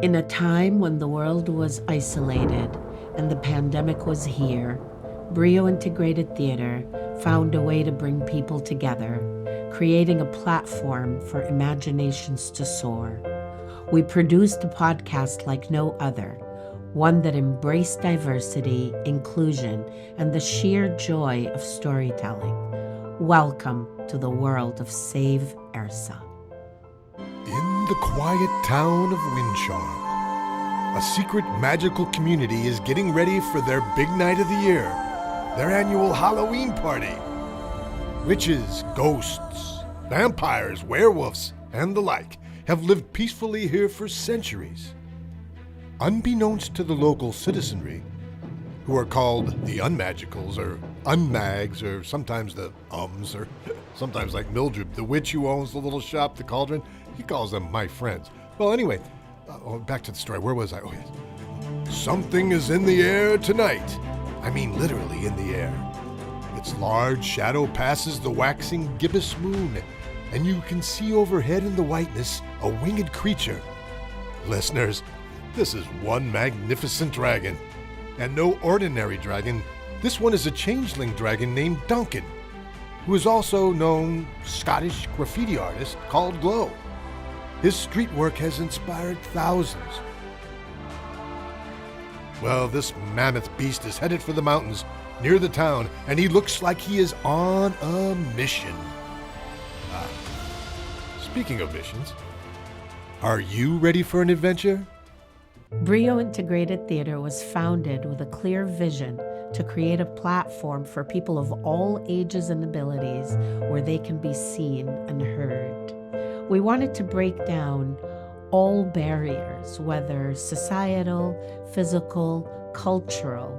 In a time when the world was isolated and the pandemic was here, Brio Integrated Theatre found a way to bring people together, creating a platform for imaginations to soar. We produced a podcast like no other, one that embraced diversity, inclusion, and the sheer joy of storytelling. Welcome to the world of SAVE ERCE. In the quiet town of Wincharm, a secret magical community is getting ready for their big night of the year, their annual Halloween party. Witches, ghosts, vampires, werewolves, and the like have lived peacefully here for centuries. Unbeknownst to the local citizenry, who are called the Unmagicals or Unmags, or sometimes the Ums, or sometimes like Mildred, the witch who owns the little shop, the Cauldron, he calls them my friends. Well, anyway, back to the story. Where was I? Oh, yes. Something is in the air tonight. I mean, literally in the air. Its large shadow passes the waxing gibbous moon, and you can see overhead in the whiteness a winged creature. Listeners, this is one magnificent dragon. And no ordinary dragon. This one is a changeling dragon named Duncan, who is also known Scottish graffiti artist called Glow. His street work has inspired thousands. Well, this mammoth beast is headed for the mountains near the town, and he looks like he is on a mission. Speaking of missions, are you ready for an adventure? Brio Integrated Theatre was founded with a clear vision to create a platform for people of all ages and abilities where they can be seen and heard. We wanted to break down all barriers, whether societal, physical, cultural,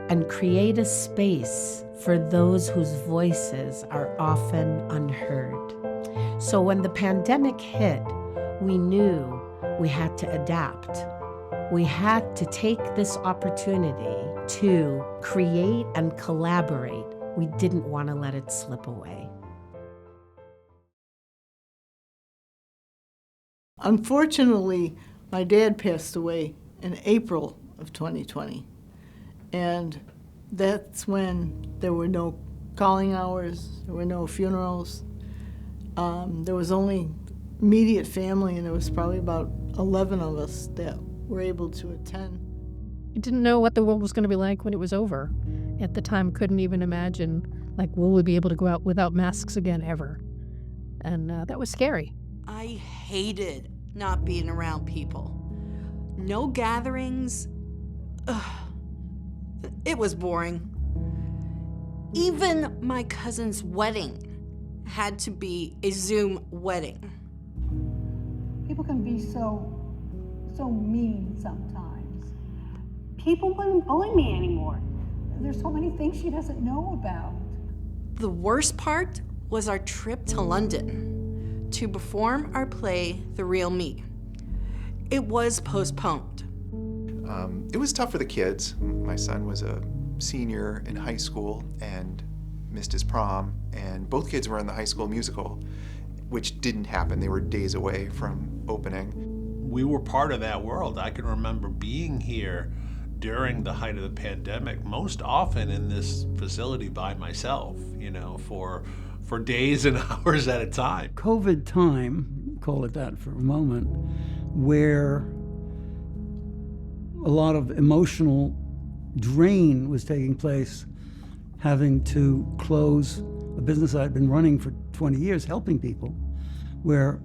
and create a space for those whose voices are often unheard. So when the pandemic hit, we knew we had to adapt. We had to take this opportunity to create and collaborate. We didn't want to let it slip away. Unfortunately, my dad passed away in April of 2020. And that's when there were no calling hours, there were no funerals. There was only immediate family, and there was probably about 11 of us that were able to attend. I didn't know what the world was going to be like when it was over. At the time, couldn't even imagine, will we be able to go out without masks again ever? And that was scary. I hated not being around people. No gatherings. Ugh. It was boring. Even my cousin's wedding had to be a Zoom wedding. People can be so mean sometimes. People wouldn't bully me anymore. There's so many things she doesn't know about. The worst part was our trip to London to perform our play, The Real Me. It was postponed. It was tough for the kids. My son was a senior in high school and missed his prom, and both kids were in the high school musical, which didn't happen. They were days away from opening. We were part of that world. I can remember being here during the height of the pandemic, most often in this facility by myself, for days and hours at a time. COVID time, call it that for a moment, where a lot of emotional drain was taking place, having to close a business I'd been running for 20 years, helping people, where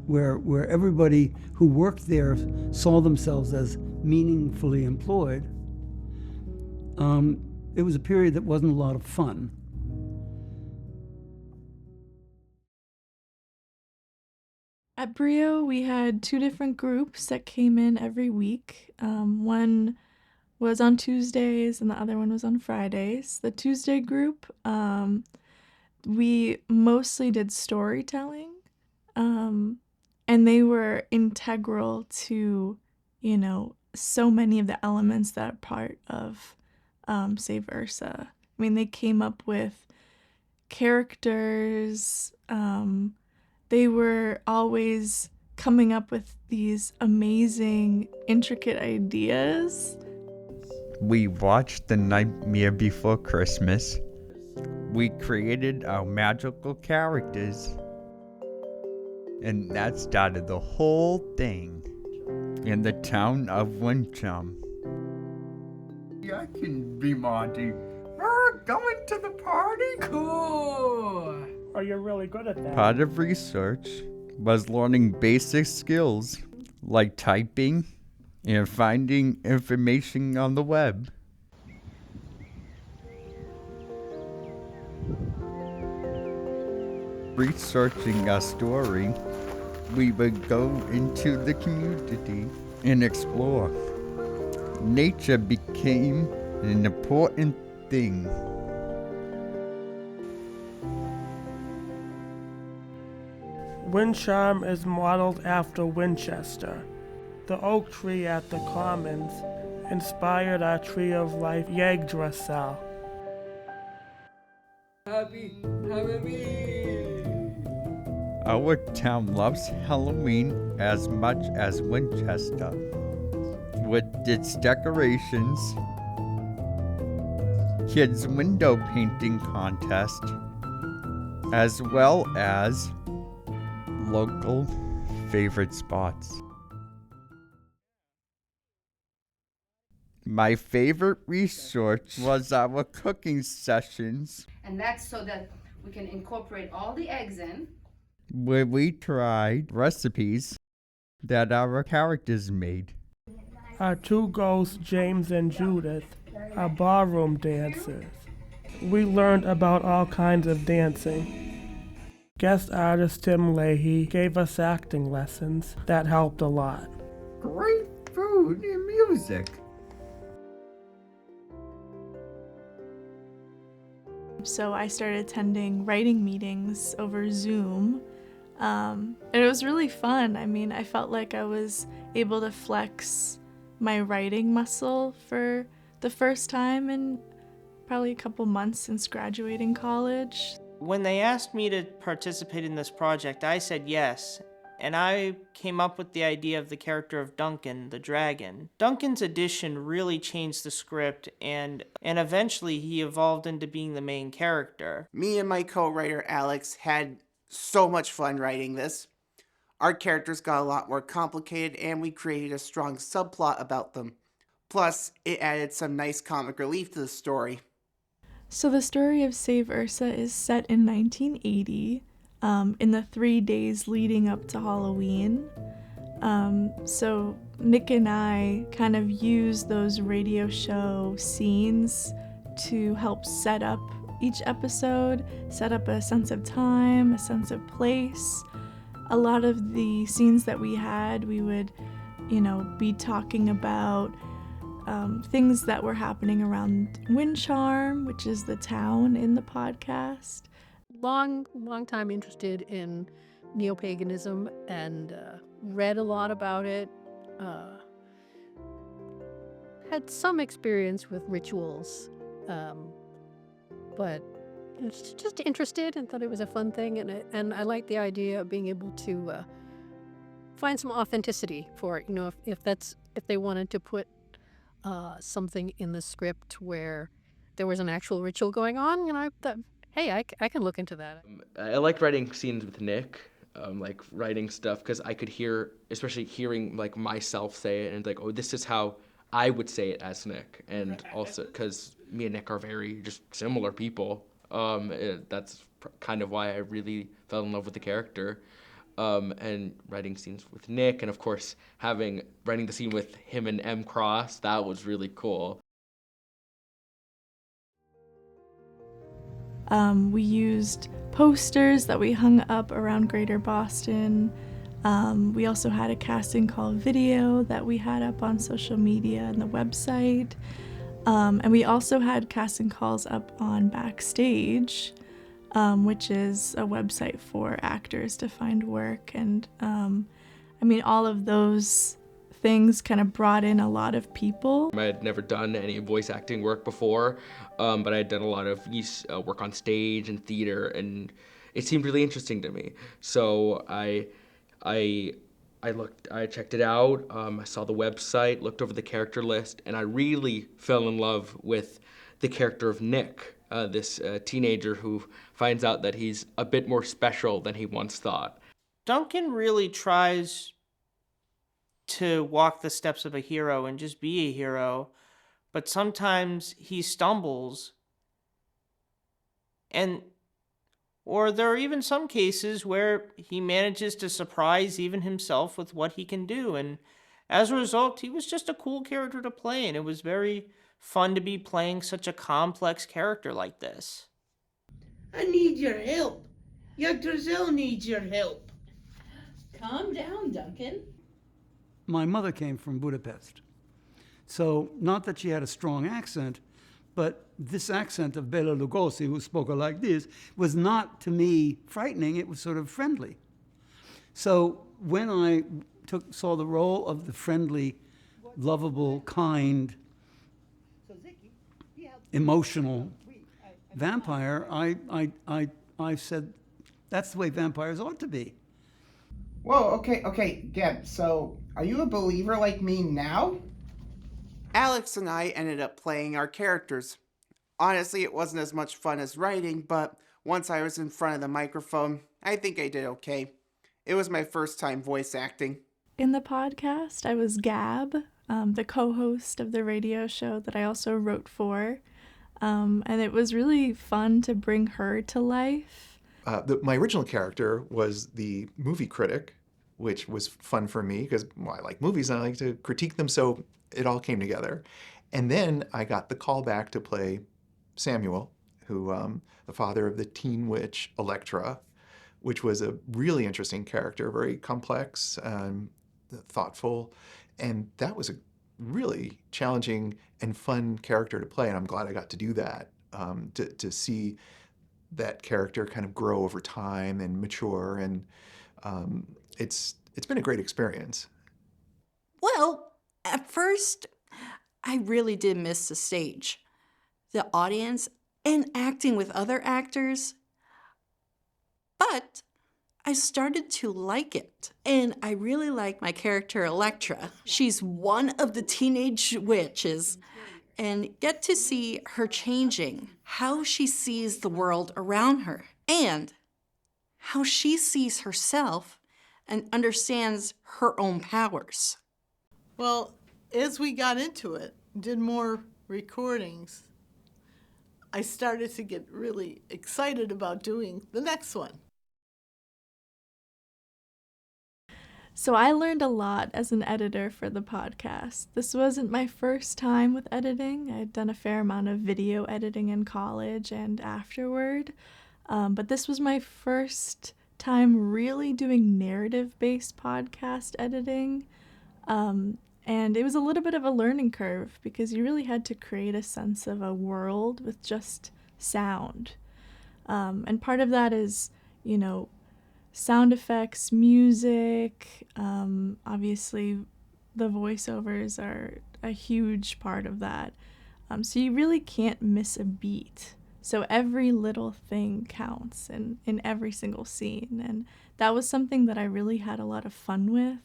everybody who worked there saw themselves as meaningfully employed. It was a period that wasn't a lot of fun. At Brio, we had two different groups that came in every week. One was on Tuesdays and the other one was on Fridays. The Tuesday group, we mostly did storytelling, and they were integral to, so many of the elements that are part of SAVE ERCE. I mean, they came up with characters. They were always coming up with these amazing, intricate ideas. We watched The Nightmare Before Christmas. We created our magical characters. And that started the whole thing in the town of Wincharm. I can be Monty. We're going to the party? Cool! Oh, you're really good at that. Part of research was learning basic skills like typing and finding information on the web. Researching our story, we would go into the community and explore. Nature became an important thing. Wincharm is modeled after Winchester. The oak tree at the Commons inspired our Tree of Life Yggdrasil. Happy Our town loves Halloween as much as Winchester, with its decorations, kids' window painting contest, as well as local favorite spots. My favorite research was our cooking sessions, and that's so that we can incorporate all the eggs in, where we tried recipes that our characters made. Our two ghosts, James and Judith, are ballroom dancers. We learned about all kinds of dancing. Guest artist Tim Leahy gave us acting lessons that helped a lot. Great food and music. So I started attending writing meetings over Zoom. And it was really fun. I mean, I felt like I was able to flex my writing muscle for the first time in probably a couple months since graduating college. When they asked me to participate in this project, I said yes, and I came up with the idea of the character of Duncan, the dragon. Duncan's addition really changed the script, and eventually he evolved into being the main character. Me and my co-writer Alex had so much fun writing this. Our characters got a lot more complicated, and we created a strong subplot about them. Plus, it added some nice comic relief to the story. So the story of Save ERCE is set in 1980, in the 3 days leading up to Halloween. So Nick and I kind of use those radio show scenes to help set up each episode, set up a sense of time, a sense of place. A lot of the scenes that we had, we would, be talking about things that were happening around Wincharm, which is the town in the podcast. Long time interested in neo-paganism and read a lot about it. Had some experience with rituals, but was just interested and thought it was a fun thing, and I liked the idea of being able to find some authenticity for it. If they wanted to put something in the script where there was an actual ritual going on, I thought, hey, I can look into that. I liked writing scenes with Nick, like writing stuff, because I could hear, especially hearing like myself say it, and like, oh, this is how I would say it as Nick, and also because me and Nick are very just similar people. That's kind of why I really fell in love with the character. And writing scenes with Nick, and of course writing the scene with him and M. Cross, that was really cool. We used posters that we hung up around Greater Boston. We also had a casting call video that we had up on social media and the website. And we also had casting calls up on Backstage, which is a website for actors to find work. And all of those things kind of brought in a lot of people. I had never done any voice acting work before, but I had done a lot of work on stage and theater, and it seemed really interesting to me. So I I checked it out, I saw the website, looked over the character list, and I really fell in love with the character of Nick, this teenager who finds out that he's a bit more special than he once thought. Duncan really tries to walk the steps of a hero and just be a hero, but sometimes he stumbles. Or there are even some cases where he manages to surprise even himself with what he can do. And as a result, he was just a cool character to play, and it was very fun to be playing such a complex character like this. I need your help. Your Drizel needs your help. Calm down, Duncan. My mother came from Budapest. So, not that she had a strong accent, but this accent of Bela Lugosi, who spoke like this, was not, to me, frightening. It was sort of friendly. So when I saw the role of the friendly, lovable, kind, emotional vampire, I said, that's the way vampires ought to be. Whoa, okay, Geb, so are you a believer like me now? Alex and I ended up playing our characters. Honestly, it wasn't as much fun as writing, but once I was in front of the microphone, I think I did okay. It was my first time voice acting. In the podcast, I was Gab, the co-host of the radio show that I also wrote for, and it was really fun to bring her to life. My original character was the movie critic, which was fun for me because I like movies and I like to critique them, so it all came together. And then I got the call back to play Samuel, who the father of the teen witch Electra, which was a really interesting character, very complex and thoughtful. And that was a really challenging and fun character to play. And I'm glad I got to do that, to see that character kind of grow over time and mature. And it's been a great experience. Well, at first, I really did miss the stage, the audience, and acting with other actors. But I started to like it. And I really like my character, Electra. She's one of the teenage witches. And get to see her changing, how she sees the world around her, and how she sees herself and understands her own powers. Well, as we got into it, did more recordings, I started to get really excited about doing the next one. So I learned a lot as an editor for the podcast. This wasn't my first time with editing. I had done a fair amount of video editing in college and afterward, but this was my first time really doing narrative-based podcast editing. And it was a little bit of a learning curve because you really had to create a sense of a world with just sound. And part of that is, sound effects, music, obviously the voiceovers are a huge part of that. So you really can't miss a beat. So every little thing counts in every single scene. And that was something that I really had a lot of fun with.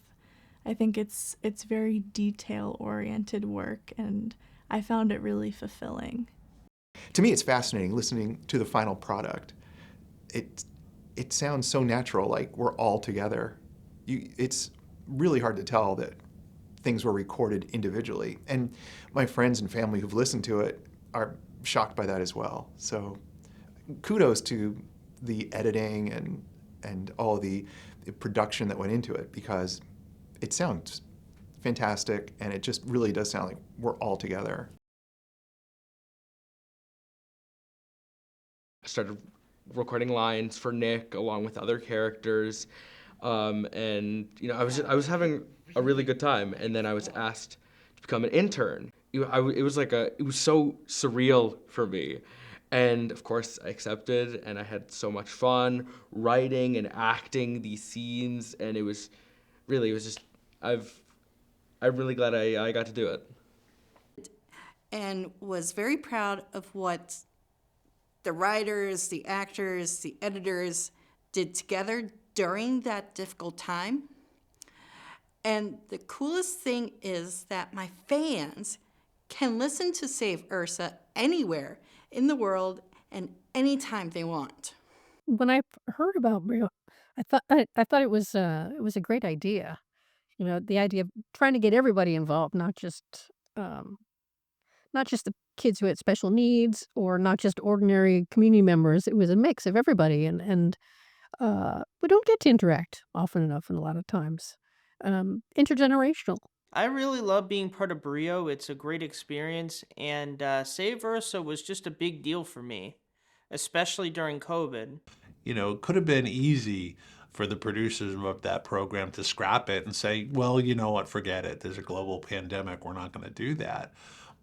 I think it's very detail-oriented work, and I found it really fulfilling. To me, it's fascinating listening to the final product. It sounds so natural, like we're all together. It's really hard to tell that things were recorded individually. And my friends and family who've listened to it are shocked by that as well. So kudos to the editing and all the production that went into it, because it sounds fantastic and it just really does sound like we're all together. I started recording lines for Nick along with other characters, and I was having a really good time. And then I was asked to become an intern. It was so surreal for me, and of course I accepted. And I had so much fun writing and acting these scenes, and I'm really glad I got to do it. And was very proud of what the writers, the actors, the editors did together during that difficult time. And the coolest thing is that my fans can listen to Save ERCE anywhere in the world and anytime they want. When I heard about Brio, I thought it was a great idea. You know, the idea of trying to get everybody involved, um, not just the kids who had special needs or not just ordinary community members. It was a mix of everybody, and we don't get to interact often enough, and a lot of times, intergenerational. I really love being part of Brio. It's a great experience, and Save Versa was just a big deal for me, especially during COVID. You know, it could have been easy for the producers of that program to scrap it and say, well, you know what, forget it. There's a global pandemic. We're not going to do that.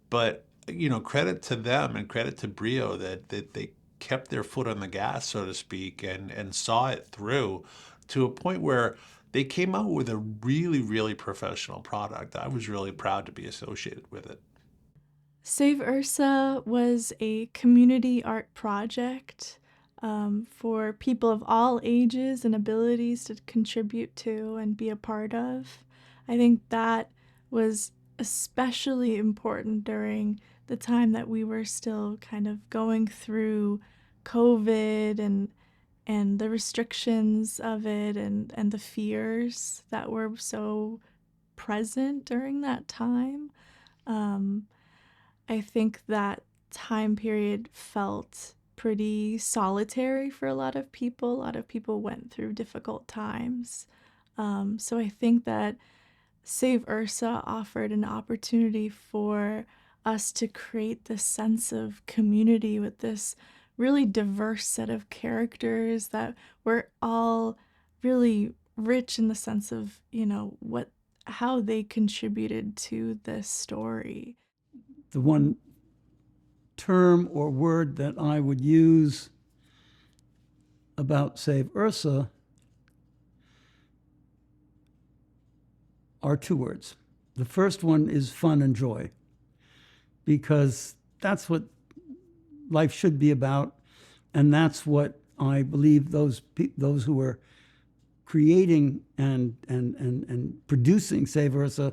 But, you know, credit to them and credit to Brio that they kept their foot on the gas, so to speak, and saw it through to a point where they came out with a really, really professional product. I was really proud to be associated with it. Save ERCE was a community art project for people of all ages and abilities to contribute to and be a part of. I think that was especially important during the time that we were still kind of going through COVID and the restrictions of it and the fears that were so present during that time. I think that time period felt pretty solitary for a lot of people. A lot of people went through difficult times. So I think that Save ERCE offered an opportunity for us to create this sense of community with this really diverse set of characters that were all really rich in the sense of, you know, how they contributed to this story. The one term or word that I would use about Save ERCE are two words. The first one is fun and joy, because that's what life should be about, and that's what I believe those who are creating and producing Save ERCE,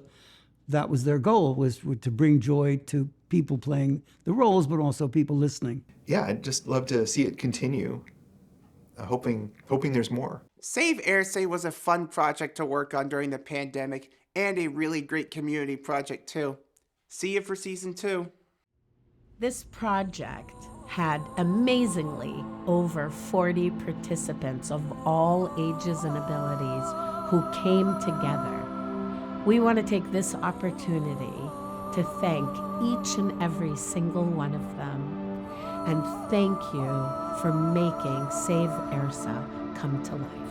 that was their goal, was to bring joy to people playing the roles, but also people listening. Yeah, I'd just love to see it continue. Hoping there's more. Save ERCE was a fun project to work on during the pandemic and a really great community project too. See you for season 2. This project had amazingly over 40 participants of all ages and abilities who came together. We want to take this opportunity to thank each and every single one of them, and thank you for making Save ERCE come to life.